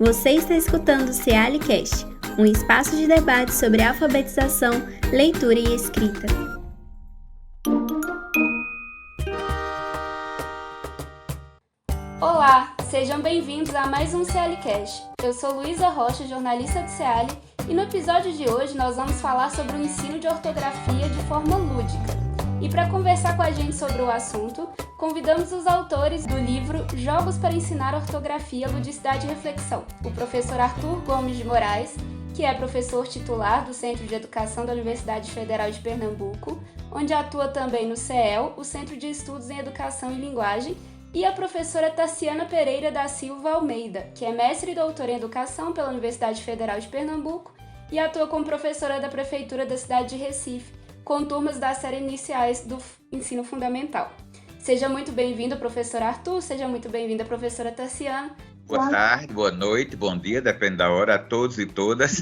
Você está escutando o CealiCast, um espaço de debate sobre alfabetização, leitura e escrita. Olá, sejam bem-vindos a mais um CealiCast. Eu sou Luísa Rocha, jornalista do Ceali, e no episódio de hoje nós vamos falar sobre o ensino de ortografia de forma lúdica. E para conversar com a gente sobre o assunto, convidamos os autores do livro Jogos para Ensinar Ortografia, Ludicidade e Reflexão, o professor Arthur Gomes de Moraes, que é professor titular do Centro de Educação da Universidade Federal de Pernambuco, onde atua também no CEEL, o Centro de Estudos em Educação e Linguagem, e a professora Tassiana Pereira da Silva Almeida, que é mestre e doutora em Educação pela Universidade Federal de Pernambuco e atua como professora da Prefeitura da cidade de Recife, com turmas das séries iniciais do ensino fundamental. Seja muito bem-vindo, professor Arthur, seja muito bem-vinda, professora Tassiana. Boa tarde, boa noite, bom dia, depende da hora, a todos e todas.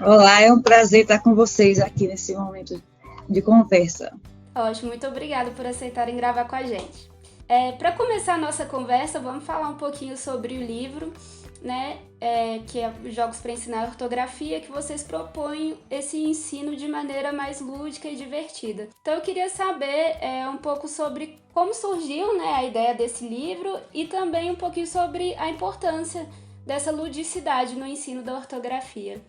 Olá, é um prazer estar com vocês aqui nesse momento de conversa. Ótimo, muito obrigada por aceitarem gravar com a gente. Para começar a nossa conversa, vamos falar um pouquinho sobre o livro, né, que é Jogos para Ensinar Ortografia, que vocês propõem esse ensino de maneira mais lúdica e divertida. Então eu queria saber um pouco sobre como surgiu, né, a ideia desse livro e também um pouquinho sobre a importância dessa ludicidade no ensino da ortografia.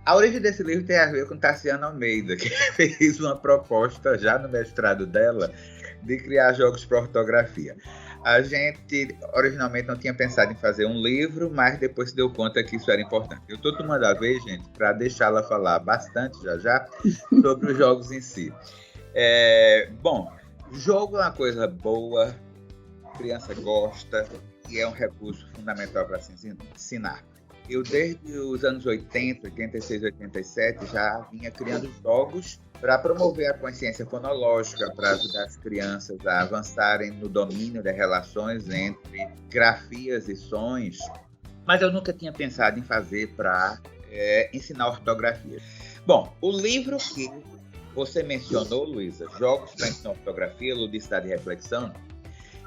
A origem desse livro tem a ver com Tassiana Almeida, que fez uma proposta já no mestrado dela de criar jogos para ortografia. A gente originalmente não tinha pensado em fazer um livro, mas depois se deu conta que isso era importante. Eu estou tomando a vez, gente, para deixá-la falar bastante já sobre os jogos em si. Bom, jogo é uma coisa boa, a criança gosta e é um recurso fundamental para se ensinar. Eu, desde os anos 80, 86, 87, já vinha criando jogos para promover a consciência fonológica, para ajudar as crianças a avançarem no domínio das relações entre grafias e sons. Mas eu nunca tinha pensado em fazer para ensinar ortografia. Bom, o livro que você mencionou, Luísa, Jogos para Ensinar Ortografia, Ludicidade e Reflexão,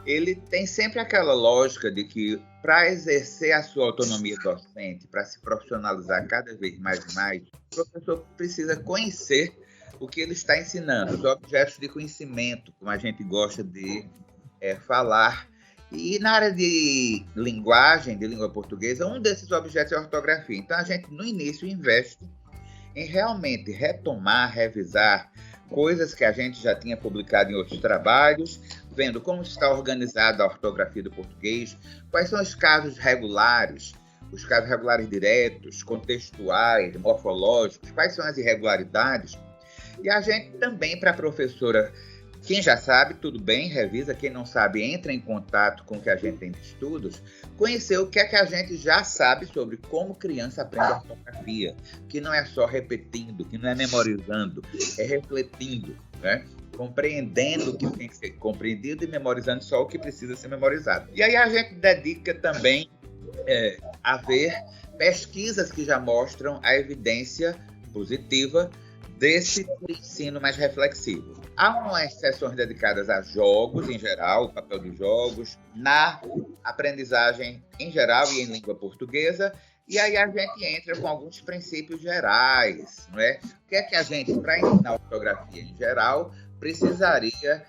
ele tem sempre aquela lógica de que, para exercer a sua autonomia docente, para se profissionalizar cada vez mais e mais, o professor precisa conhecer o que ele está ensinando, os objetos de conhecimento, como a gente gosta de falar. E na área de linguagem, de língua portuguesa, um desses objetos é a ortografia. Então, a gente, no início, investe em realmente retomar, revisar coisas que a gente já tinha publicado em outros trabalhos, vendo como está organizada a ortografia do português, quais são os casos regulares diretos, contextuais, morfológicos, quais são as irregularidades. E a gente também, para a professora, quem já sabe, tudo bem, revisa, quem não sabe, entra em contato com o que a gente tem de estudos, conhecer o que é que a gente já sabe sobre como criança aprende ortografia, que não é só repetindo, que não é memorizando, é refletindo, né? Compreendendo o que tem que ser compreendido e memorizando só o que precisa ser memorizado. E aí a gente dedica também a ver pesquisas que já mostram a evidência positiva desse ensino mais reflexivo. Há umas sessões dedicadas a jogos em geral, o papel dos jogos, na aprendizagem em geral e em língua portuguesa, e aí a gente entra com alguns princípios gerais, não é? O que é que a gente, para ensinar ortografia em geral, precisaria,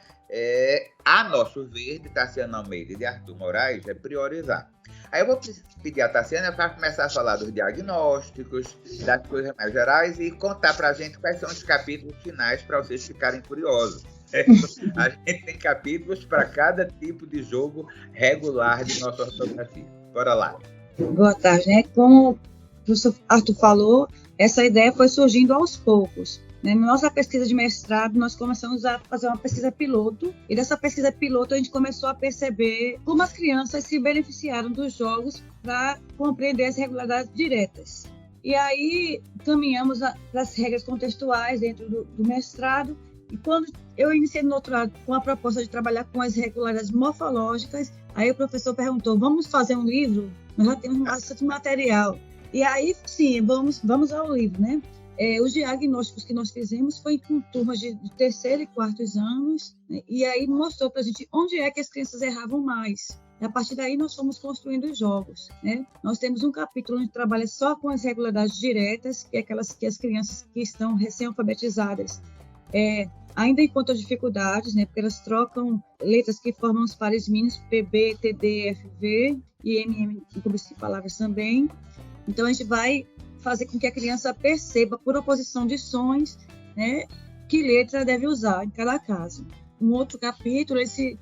a nosso ver, de Tassiana Almeida e de Arthur Moraes, priorizar. Aí eu vou pedir a Tassiana para começar a falar dos diagnósticos, das coisas mais gerais e contar para a gente quais são os capítulos finais para vocês ficarem curiosos. A gente tem capítulos para cada tipo de jogo regular de nossa ortografia. Bora lá. Boa tarde, né? Como o professor Arthur falou, essa ideia foi surgindo aos poucos. Na nossa pesquisa de mestrado, nós começamos a fazer uma pesquisa piloto, e dessa pesquisa piloto a gente começou a perceber como as crianças se beneficiaram dos jogos para compreender as regularidades diretas. E aí caminhamos para as regras contextuais dentro do mestrado, e quando eu iniciei no doutorado com a proposta de trabalhar com as regularidades morfológicas, aí o professor perguntou, vamos fazer um livro? Nós já temos bastante material. E aí, sim, vamos ao livro, né? Os diagnósticos que nós fizemos foi com turmas de terceiro e quartos anos, né? E aí mostrou para a gente onde é que as crianças erravam mais. E a partir daí nós fomos construindo os jogos, né? Nós temos um capítulo onde trabalha só com as regularidades diretas, que é aquelas que as crianças que estão recém-alfabetizadas ainda encontram dificuldades, né? Porque elas trocam letras que formam os pares mínimos, PB, TD, FV e MM, inclusive palavras também. Então a gente vai fazer com que a criança perceba, por oposição de sons, né, que letra deve usar em cada caso. Um outro capítulo, esse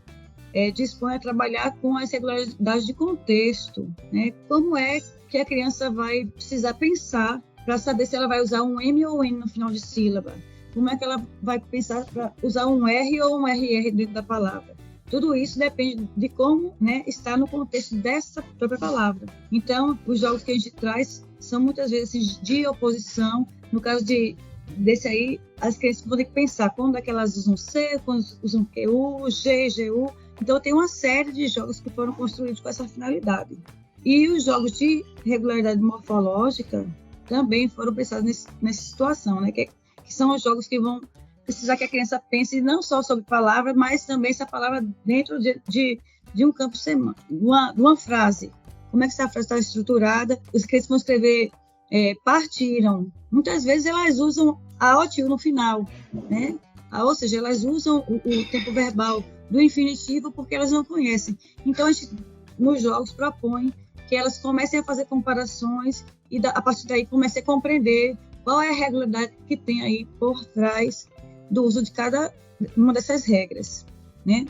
dispõe a trabalhar com as regularidades de contexto, né? Como é que a criança vai precisar pensar para saber se ela vai usar um M ou um N no final de sílaba? Como é que ela vai pensar para usar um R ou um RR dentro da palavra? Tudo isso depende de como, né, está no contexto dessa própria palavra. Então, os jogos que a gente traz são muitas vezes de oposição. No caso desse aí, as crianças vão ter que pensar quando é que elas usam C, quando usam QU, G, GU. Então, tem uma série de jogos que foram construídos com essa finalidade. E os jogos de regularidade morfológica também foram pensados nessa situação, né? Que são os jogos que vão precisar que a criança pense não só sobre palavra, mas também essa palavra dentro de um campo semântico, de uma frase. Como é que essa frase está estruturada? Os crianças vão escrever partiram. Muitas vezes elas usam a OTU no final, né? Ou seja, elas usam o tempo verbal do infinitivo porque elas não conhecem. Então, a gente, nos jogos, propõe que elas comecem a fazer comparações e, a partir daí, comecem a compreender qual é a regularidade que tem aí por trás do uso de cada uma dessas regras, né?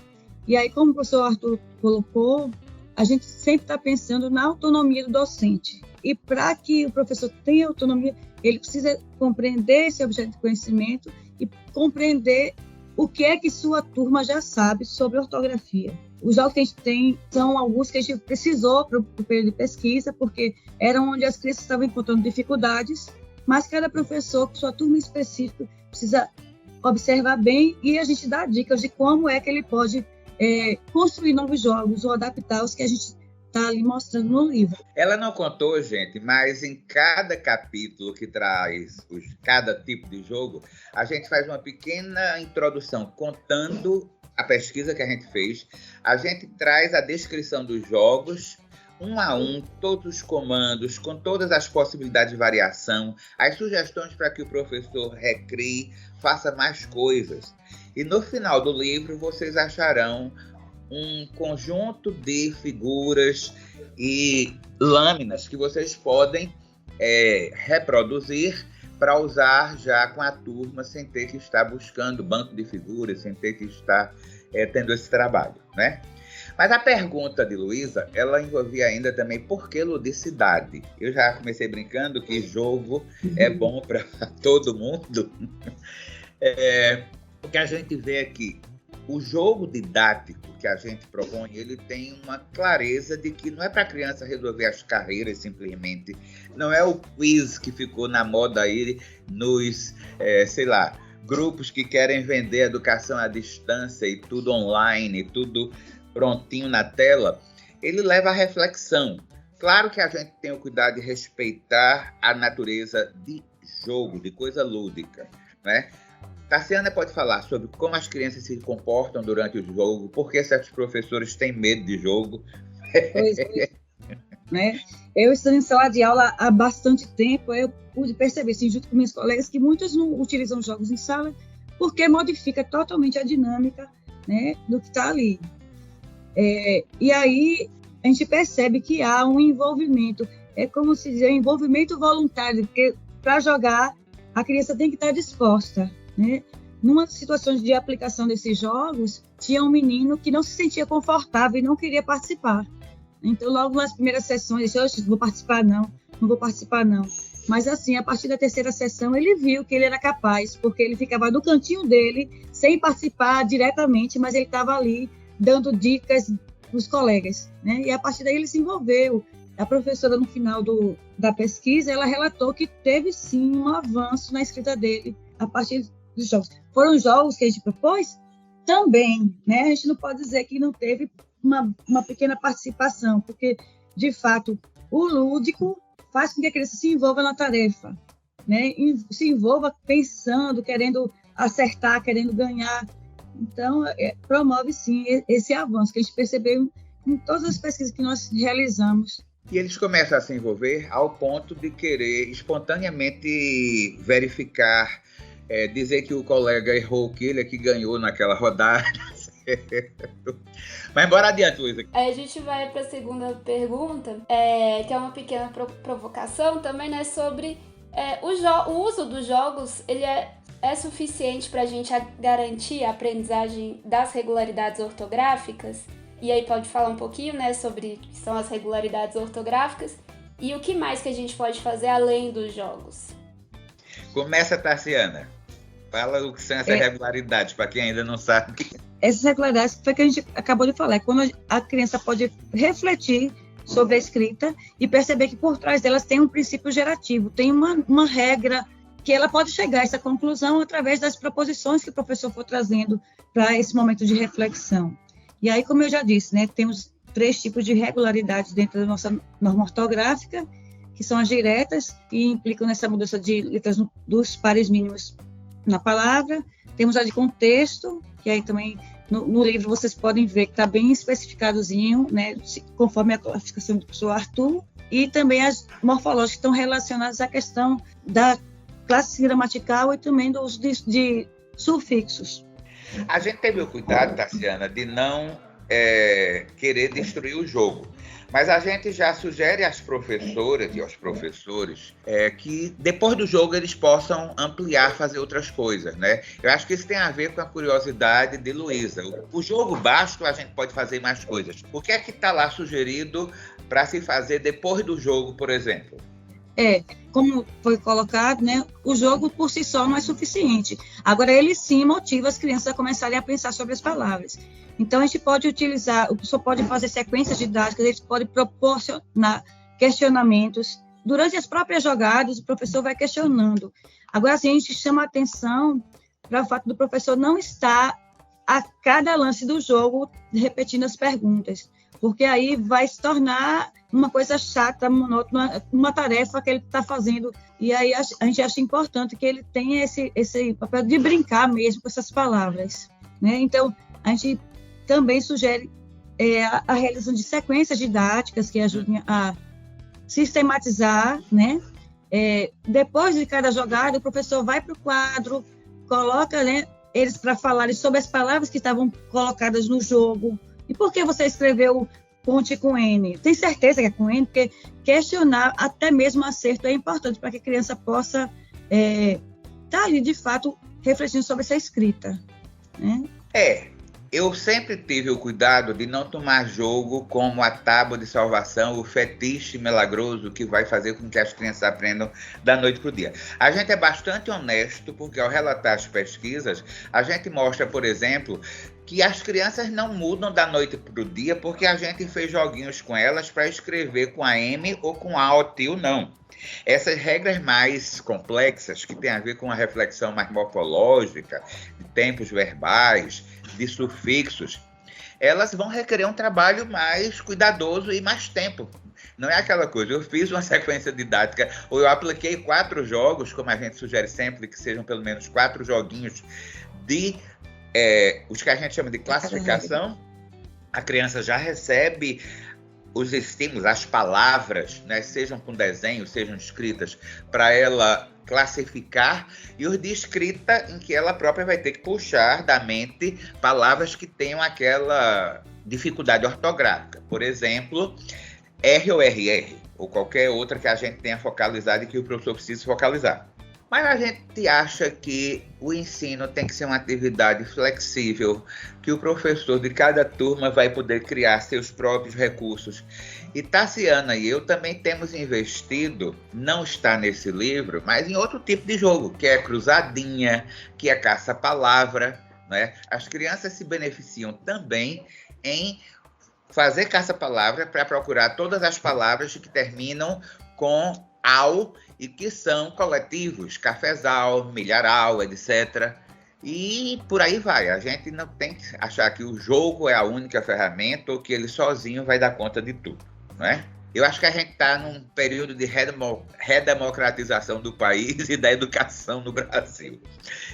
E aí, como o professor Arthur colocou, a gente sempre está pensando na autonomia do docente. E para que o professor tenha autonomia, ele precisa compreender esse objeto de conhecimento e compreender o que é que sua turma já sabe sobre ortografia. Os jogos que a gente tem são alguns que a gente precisou para o período de pesquisa, porque eram onde as crianças estavam encontrando dificuldades, mas cada professor, com sua turma específica, precisa observar bem e a gente dá dicas de como é que ele pode construir novos jogos ou adaptar os que a gente está ali mostrando no livro. Ela não contou, gente, mas em cada capítulo que traz cada tipo de jogo, a gente faz uma pequena introdução contando a pesquisa que a gente fez. A gente traz a descrição dos jogos, um a um, todos os comandos, com todas as possibilidades de variação, as sugestões para que o professor recrie, faça mais coisas. E no final do livro vocês acharão um conjunto de figuras e lâminas que vocês podem reproduzir para usar já com a turma, sem ter que estar buscando banco de figuras, sem ter que estar tendo esse trabalho, né? Mas a pergunta de Luísa, ela envolvia ainda também por que ludicidade. Eu já comecei brincando que jogo é bom para todo mundo. O que a gente vê aqui, o jogo didático que a gente propõe, ele tem uma clareza de que não é para a criança resolver as carreiras simplesmente, não é o quiz que ficou na moda aí nos, grupos que querem vender educação à distância e tudo online, tudo prontinho na tela. Ele leva à reflexão. Claro que a gente tem o cuidado de respeitar a natureza de jogo, de coisa lúdica, né? Tassiana pode falar sobre como as crianças se comportam durante o jogo, por que certos professores têm medo de jogo. Pois é. Né? Eu estou em sala de aula há bastante tempo, eu pude perceber, assim, junto com meus colegas, que muitos não utilizam jogos em sala porque modifica totalmente a dinâmica, né, do que está ali. E aí a gente percebe que há um envolvimento, como se diz, um envolvimento voluntário, porque para jogar a criança tem que estar disposta, né? Numa situação de aplicação desses jogos, tinha um menino que não se sentia confortável e não queria participar. Então, logo nas primeiras sessões, ele disse, não vou participar não. Mas assim, a partir da terceira sessão, ele viu que ele era capaz, porque ele ficava no cantinho dele, sem participar diretamente, mas ele estava ali dando dicas para os colegas, né? E a partir daí ele se envolveu. A professora, no final da pesquisa, ela relatou que teve sim um avanço na escrita dele a partir dos jogos. Foram jogos que a gente propôs? Também, né? A gente não pode dizer que não teve uma pequena participação, porque, de fato, o lúdico faz com que a criança se envolva na tarefa, né? E se envolva pensando, querendo acertar, querendo ganhar. Então, promove, sim, esse avanço, que a gente percebeu em todas as pesquisas que nós realizamos. E eles começam a se envolver ao ponto de querer espontaneamente verificar, dizer que o colega errou, que ele é que ganhou naquela rodada. Mas bora adiante, Luísa. Aí a gente vai para a segunda pergunta, que é uma pequena provocação também, né, sobre o uso dos jogos. Ele é suficiente para a gente garantir a aprendizagem das regularidades ortográficas? E aí pode falar um pouquinho, né, sobre o que são as regularidades ortográficas e o que mais que a gente pode fazer além dos jogos. Começa, Tarciana. Fala o que são essas regularidades, para quem ainda não sabe. Essas regularidades foi que a gente acabou de falar, é quando a criança pode refletir sobre a escrita e perceber que por trás delas tem um princípio gerativo, tem uma regra que ela pode chegar a essa conclusão através das proposições que o professor for trazendo para esse momento de reflexão. E aí, como eu já disse, né, temos 3 tipos de regularidades dentro da nossa norma ortográfica, que são as diretas, que implicam nessa mudança de letras dos pares mínimos na palavra. Temos a de contexto, que aí também no livro vocês podem ver que está bem especificadozinho, né, conforme a classificação do professor Arthur. E também as morfológicas que estão relacionadas à questão da classe gramatical e também do uso de sufixos. A gente teve o cuidado, Tarciana, de não querer destruir o jogo. Mas a gente já sugere às professoras e aos professores que depois do jogo eles possam ampliar, fazer outras coisas, né? Eu acho que isso tem a ver com a curiosidade de Luísa. O jogo basta, a gente pode fazer mais coisas. O que é que está lá sugerido para se fazer depois do jogo, por exemplo? Como foi colocado, né, o jogo por si só não é suficiente. Agora, ele sim motiva as crianças a começarem a pensar sobre as palavras. Então, a gente pode utilizar, o professor pode fazer sequências didáticas, ele pode proporcionar questionamentos. Durante as próprias jogadas, o professor vai questionando. Agora, assim, a gente chama a atenção para o fato do professor não estar a cada lance do jogo repetindo as perguntas, porque aí vai se tornar uma coisa chata, monótona, uma tarefa que ele está fazendo. E aí a gente acha importante que ele tenha esse papel de brincar mesmo com essas palavras, né? Então, a gente também sugere a realização de sequências didáticas que ajudem a sistematizar, né? Depois de cada jogada, o professor vai para o quadro, coloca, né, eles para falarem sobre as palavras que estavam colocadas no jogo. E por que você escreveu ponte com N? Tem certeza que é com N? Porque questionar até mesmo o acerto é importante para que a criança possa estar ali, de fato, refletindo sobre essa escrita, né? Eu sempre tive o cuidado de não tomar jogo como a tábua de salvação, o fetiche milagroso que vai fazer com que as crianças aprendam da noite para o dia. A gente é bastante honesto, porque ao relatar as pesquisas, a gente mostra, por exemplo, que as crianças não mudam da noite para o dia porque a gente fez joguinhos com elas para escrever com a M ou com a OT, não. Essas regras mais complexas, que têm a ver com a reflexão mais morfológica, de tempos verbais, de sufixos, elas vão requerer um trabalho mais cuidadoso e mais tempo. Não é aquela coisa, eu fiz uma sequência didática, ou eu apliquei 4 jogos, como a gente sugere sempre, que sejam pelo menos 4 joguinhos de os que a gente chama de classificação. A criança já recebe os estímulos, as palavras, né, sejam com desenho, sejam escritas, para ela classificar, e os de escrita em que ela própria vai ter que puxar da mente palavras que tenham aquela dificuldade ortográfica. Por exemplo, R ou RR, ou qualquer outra que a gente tenha focalizado e que o professor precisa focalizar. Mas a gente acha que o ensino tem que ser uma atividade flexível, que o professor de cada turma vai poder criar seus próprios recursos. E Tarciana e eu também temos investido, não está nesse livro, mas em outro tipo de jogo, que é cruzadinha, que é caça-palavra, né? As crianças se beneficiam também em fazer caça-palavra para procurar todas as palavras que terminam com ao e que são coletivos, cafezal, milharal, etc. E por aí vai. A gente não tem que achar que o jogo é a única ferramenta ou que ele sozinho vai dar conta de tudo, não é? Eu acho que a gente está num período de redemocratização do país e da educação no Brasil.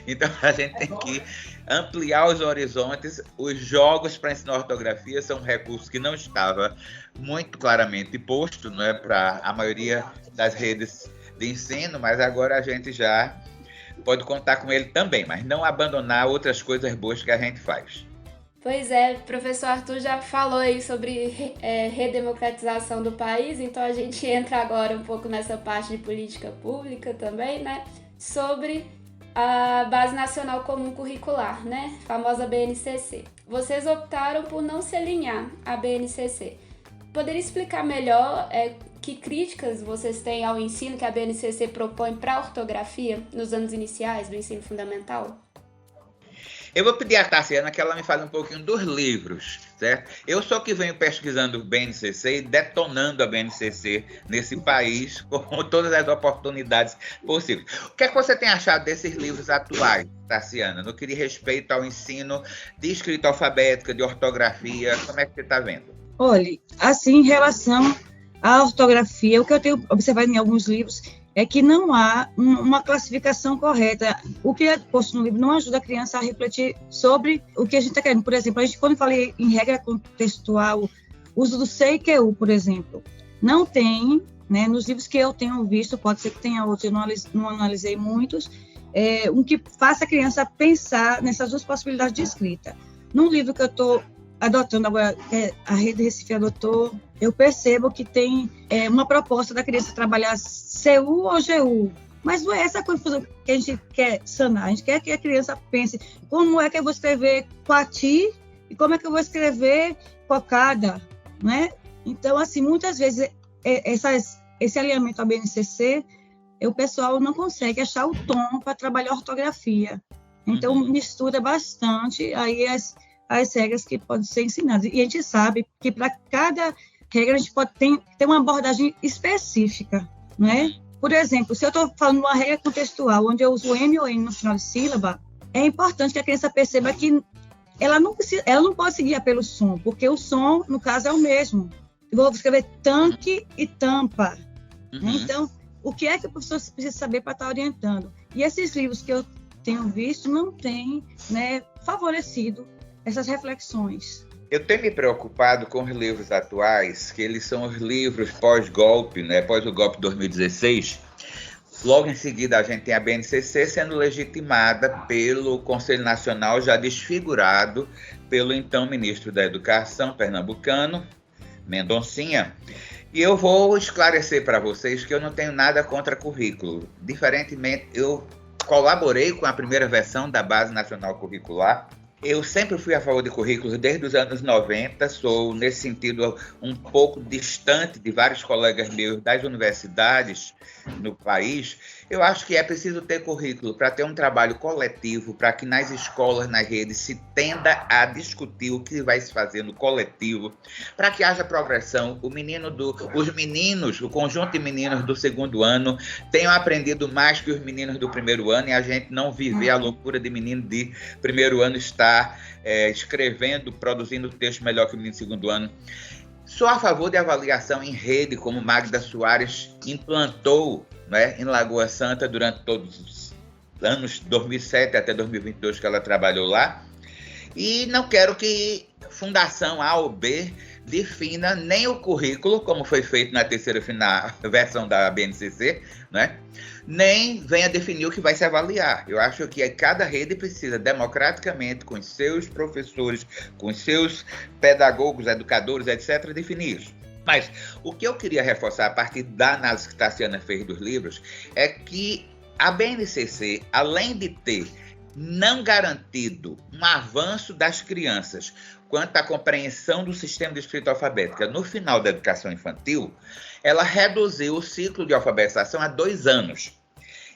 Então, a gente tem que ampliar os horizontes. Os jogos para ensinar ortografia são um recurso que não estava muito claramente posto, né, para a maioria das redes de ensino, mas agora a gente já pode contar com ele também, mas não abandonar outras coisas boas que a gente faz. Pois é, o professor Arthur já falou aí sobre redemocratização do país, então a gente entra agora um pouco nessa parte de política pública também, né? Sobre a Base Nacional Comum Curricular, né? Famosa BNCC. Vocês optaram por não se alinhar à BNCC. Poderia explicar melhor que críticas vocês têm ao ensino que a BNCC propõe para a ortografia nos anos iniciais do ensino fundamental? Eu vou pedir à Tassiana que ela me fale um pouquinho dos livros, certo? Eu sou que venho pesquisando o BNCC e detonando a BNCC nesse país com todas as oportunidades possíveis. O que é que você tem achado desses livros atuais, Tassiana, no que diz respeito ao ensino de escrita alfabética, de ortografia? Como é que você está vendo? Olha, assim, em relação à ortografia, o que eu tenho observado em alguns livros é que não há uma classificação correta. O que é posto no livro não ajuda a criança a refletir sobre o que a gente está querendo. Por exemplo, quando eu falei em regra contextual, uso do sei que eu, por exemplo, não tem, né, nos livros que eu tenho visto, pode ser que tenha outros, eu não analisei muitos, um que faça a criança pensar nessas duas possibilidades de escrita. Num livro que eu estou adotando agora, a Rede Recife adotou, eu percebo que tem uma proposta da criança trabalhar CU ou GU, mas não é essa confusão que a gente quer sanar. A gente quer que a criança pense como é que eu vou escrever Coati e como é que eu vou escrever Cocada, né? Então, assim, muitas vezes esse alinhamento à BNCC, o pessoal não consegue achar o tom para trabalhar ortografia. Então, mistura bastante aí as regras que podem ser ensinadas. E a gente sabe que para cada regra a gente pode ter uma abordagem específica, né? Por exemplo, se eu estou falando uma regra contextual, onde eu uso M ou N no final de sílaba, é importante que a criança perceba que ela não pode se guiar pelo som, porque o som, no caso, é o mesmo. Eu vou escrever tanque e tampa. Né? Então, o que é que o professor precisa saber para estar orientando? E esses livros que eu tenho visto não têm, né, favorecido essas reflexões. Eu tenho me preocupado com os livros atuais, que eles são os livros pós-golpe, né? Pós o golpe de 2016. Logo em seguida, a gente tem a BNCC sendo legitimada pelo Conselho Nacional, já desfigurado pelo então ministro da Educação pernambucano, Mendoncinha. E eu vou esclarecer para vocês que eu não tenho nada contra currículo. Diferentemente, eu colaborei com a primeira versão da Base Nacional Curricular. Eu sempre fui a favor de currículos desde os anos 90, sou, nesse sentido, um pouco distante de vários colegas meus das universidades no país. Eu acho que é preciso ter currículo para ter um trabalho coletivo, para que nas escolas, nas redes, se tenda a discutir o que vai se fazer no coletivo, para que haja progressão. Os meninos, o conjunto de meninos do segundo ano tenham aprendido mais que os meninos do primeiro ano e a gente não viver a loucura de menino de primeiro ano estar escrevendo, produzindo texto melhor que o menino do segundo ano. Sou a favor de avaliação em rede, como Magda Soares implantou, né, em Lagoa Santa durante todos os anos, 2007 até 2022 que ela trabalhou lá. E não quero que Fundação A ou B defina nem o currículo, como foi feito na terceira versão da BNCC, né? Nem venha definir o que vai se avaliar. Eu acho que cada rede precisa, democraticamente, com os seus professores, com os seus pedagogos, educadores, etc., definir isso. Mas o que eu queria reforçar a partir da análise que Tassiana fez dos livros é que a BNCC, além de ter não garantido um avanço das crianças quanto à compreensão do sistema de escrita alfabética no final da educação infantil, ela reduziu o ciclo de alfabetização a 2 anos.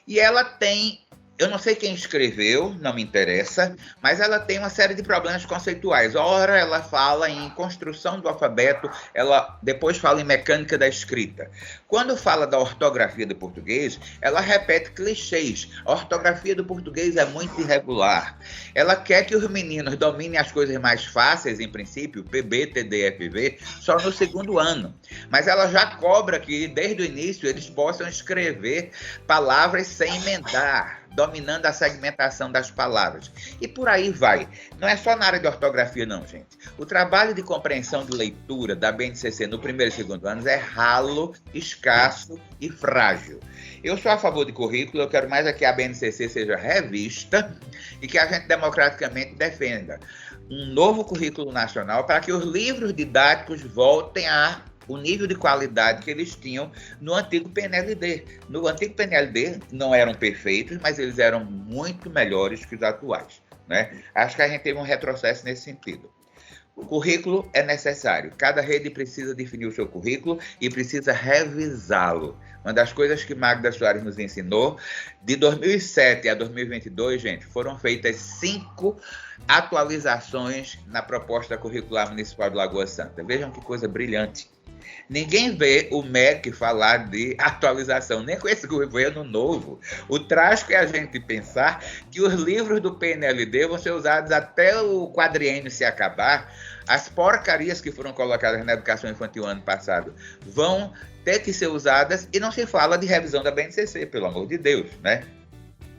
E ela tem Eu não sei quem escreveu, não me interessa, mas ela tem uma série de problemas conceituais. Ora, ela fala em construção do alfabeto, ela depois fala em mecânica da escrita. Quando fala da ortografia do português, ela repete clichês. A ortografia do português é muito irregular. Ela quer que os meninos dominem as coisas mais fáceis, em princípio, PB, TD, FV, só no segundo ano. Mas ela já cobra que, desde o início, eles possam escrever palavras sem emendar, dominando a segmentação das palavras. E por aí vai. Não é só na área de ortografia, não, gente. O trabalho de compreensão de leitura da BNCC no primeiro e segundo anos é ralo, escasso e frágil. Eu sou a favor de currículo, eu quero mais é que a BNCC seja revista e que a gente democraticamente defenda um novo currículo nacional para que os livros didáticos voltem o nível de qualidade que eles tinham no antigo PNLD. No antigo PNLD não eram perfeitos, mas eles eram muito melhores que os atuais, né? Acho que a gente teve um retrocesso nesse sentido. O currículo é necessário. Cada rede precisa definir o seu currículo e precisa revisá-lo. Uma das coisas que Magda Soares nos ensinou, de 2007 a 2022, gente, foram feitas 5 atualizações na proposta curricular municipal de Lagoa Santa. Vejam que coisa brilhante. Ninguém vê o MEC falar de atualização, nem com esse governo novo. O trágico é a gente pensar que os livros do PNLD vão ser usados até o quadriênio se acabar. As porcarias que foram colocadas na educação infantil ano passado vão ter que ser usadas e não se fala de revisão da BNCC, pelo amor de Deus, né?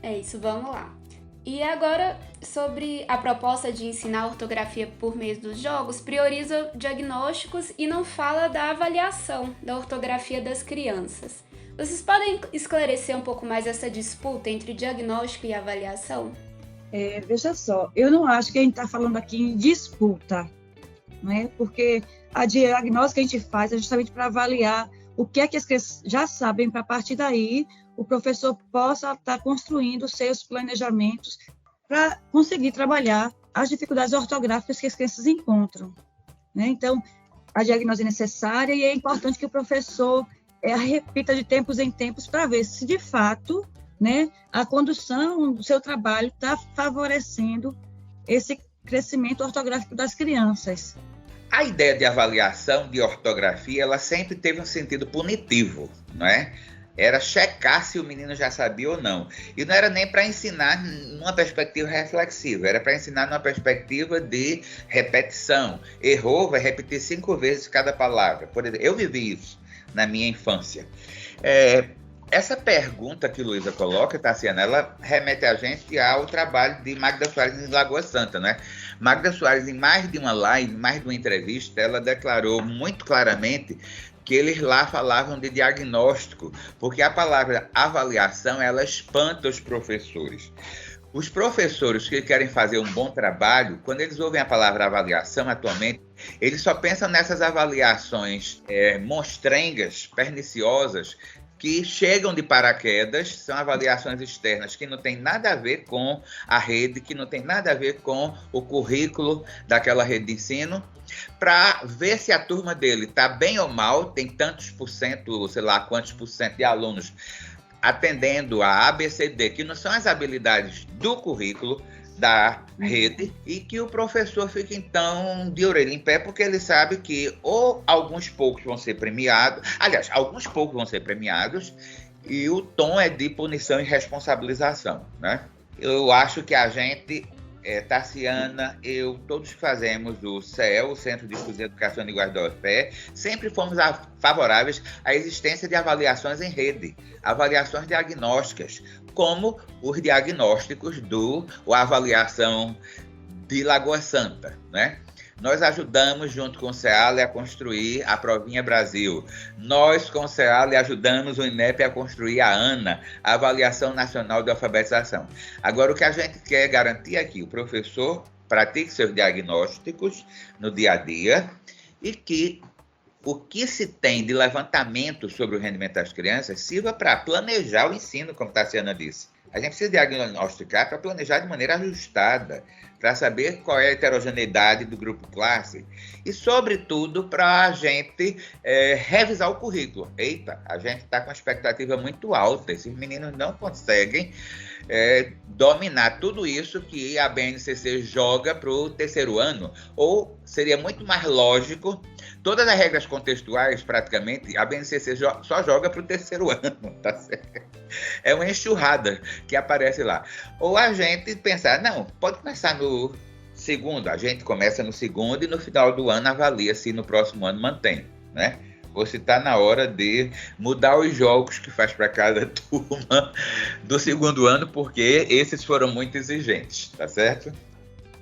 É isso, vamos lá. E agora, sobre a proposta de ensinar ortografia por meio dos jogos, prioriza diagnósticos e não fala da avaliação da ortografia das crianças. Vocês podem esclarecer um pouco mais essa disputa entre diagnóstico e avaliação? Veja só, eu não acho que a gente está falando aqui em disputa, né? Porque a diagnóstica que a gente faz é justamente para avaliar o que é que as crianças já sabem, para a partir daí o professor possa estar construindo seus planejamentos para conseguir trabalhar as dificuldades ortográficas que as crianças encontram, né? Então, a diagnose é necessária e é importante que o professor repita de tempos em tempos para ver se, de fato, né, a condução do seu trabalho está favorecendo esse crescimento ortográfico das crianças. A ideia de avaliação de ortografia, ela sempre teve um sentido punitivo, não é? Era checar se o menino já sabia ou não. E não era nem para ensinar numa perspectiva reflexiva, era para ensinar numa perspectiva de repetição. Errou, vai repetir 5 vezes cada palavra. Por exemplo, eu vivi isso na minha infância. Essa pergunta que Luísa coloca, Tassiana, ela remete a gente ao trabalho de Magda Soares em Lagoa Santa, né? Magda Soares, em mais de uma live, mais de uma entrevista, ela declarou muito claramente que eles lá falavam de diagnóstico, porque a palavra avaliação, ela espanta os professores. Os professores que querem fazer um bom trabalho, quando eles ouvem a palavra avaliação atualmente, eles só pensam nessas avaliações monstrengas, perniciosas, que chegam de paraquedas, são avaliações externas que não tem nada a ver com a rede, que não tem nada a ver com o currículo daquela rede de ensino, para ver se a turma dele está bem ou mal, tem tantos por cento, sei lá quantos por cento de alunos atendendo a ABCD, que não são as habilidades do currículo da rede, e que o professor fica, então, de orelha em pé, porque ele sabe que ou alguns poucos vão ser premiados, aliás, alguns poucos vão ser premiados, e o tom é de punição e responsabilização, né? Eu acho que a gente, Tassiana, todos fazemos o CEL, o Centro de Estudos de Educação e Linguagem da UFPE, sempre fomos favoráveis à existência de avaliações em rede, avaliações diagnósticas, como os diagnósticos a avaliação de Lagoa Santa, né? Nós ajudamos, junto com o CEALE, a construir a Provinha Brasil. Nós, com o CEALE, ajudamos o INEP a construir a ANA, a Avaliação Nacional de Alfabetização. Agora, o que a gente quer garantir é que o professor pratique seus diagnósticos no dia a dia e que o que se tem de levantamento sobre o rendimento das crianças sirva para planejar o ensino, como Tassiana disse. A gente precisa diagnosticar para planejar de maneira ajustada, para saber qual é a heterogeneidade do grupo classe e, sobretudo, para a gente revisar o currículo. Eita, a gente está com uma expectativa muito alta, esses meninos não conseguem dominar tudo isso que a BNCC joga para o terceiro ano, ou seria muito mais lógico, todas as regras contextuais, praticamente, a BNCC só joga para o terceiro ano, tá certo? É uma enxurrada que aparece lá. Ou a gente pensar, não, pode começar no segundo, a gente começa no segundo e no final do ano avalia se no próximo ano mantém, né? Ou se está na hora de mudar os jogos que faz para cada turma do segundo ano, porque esses foram muito exigentes, tá certo?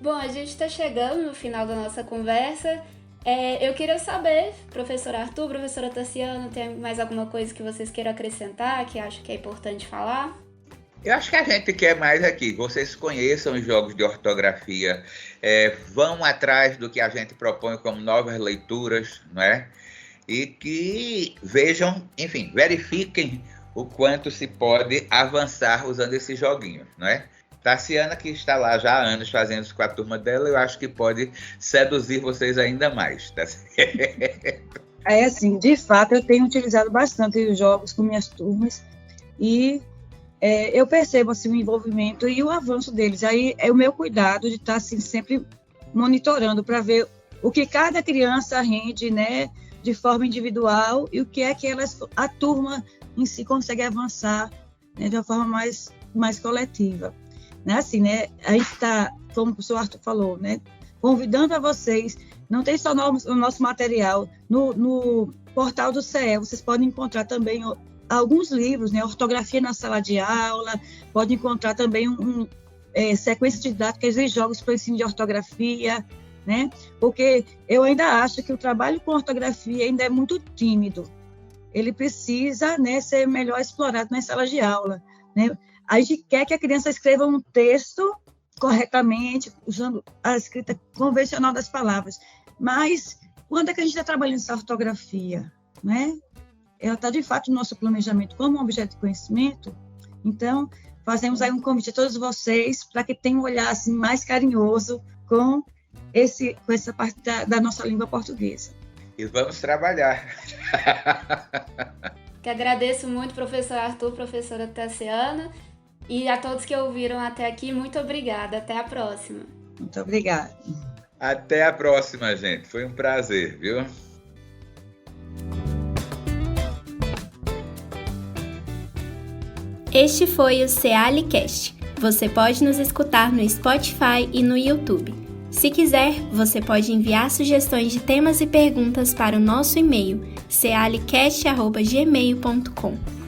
Bom, a gente está chegando no final da nossa conversa. Eu queria saber, professor Arthur, professora Tassiana, tem mais alguma coisa que vocês queiram acrescentar, que acham que é importante falar? Eu acho que a gente quer mais aqui. Vocês conheçam os jogos de ortografia, vão atrás do que a gente propõe como novas leituras, não é? E que vejam, enfim, verifiquem o quanto se pode avançar usando esses joguinhos, não é? Tassiana, que está lá já há anos fazendo isso com a turma dela, eu acho que pode seduzir vocês ainda mais, tá certo? Assim, de fato, eu tenho utilizado bastante os jogos com minhas turmas e eu percebo assim, o envolvimento e o avanço deles. Aí é o meu cuidado de estar assim, sempre monitorando para ver o que cada criança rende, né, de forma individual e o que é que a turma em si consegue avançar, né, de uma forma mais coletiva. Né? Assim, né, a gente está, como o professor Arthur falou, né, convidando a vocês, não tem só o nosso material, no portal do CE, vocês podem encontrar também alguns livros, né, ortografia na sala de aula, pode encontrar também sequência didáticas e jogos para o ensino de ortografia, né? Porque eu ainda acho que o trabalho com ortografia ainda é muito tímido. Ele precisa, né, ser melhor explorado nas salas de aula, né? A gente quer que a criança escreva um texto corretamente, usando a escrita convencional das palavras. Mas quando é que a gente está trabalhando essa ortografia, né? Ela está, de fato, no nosso planejamento como um objeto de conhecimento. Então, fazemos aí um convite a todos vocês para que tenham um olhar assim, mais carinhoso com essa parte da nossa língua portuguesa. E vamos trabalhar. Que agradeço muito, professor Arthur, professora Tassiana, e a todos que ouviram até aqui, muito obrigada. Até a próxima. Muito obrigada. Até a próxima, gente. Foi um prazer, viu? Este foi o CEALI-Cast. Você pode nos escutar no Spotify e no YouTube. Se quiser, você pode enviar sugestões de temas e perguntas para o nosso e-mail cealicast@gmail.com.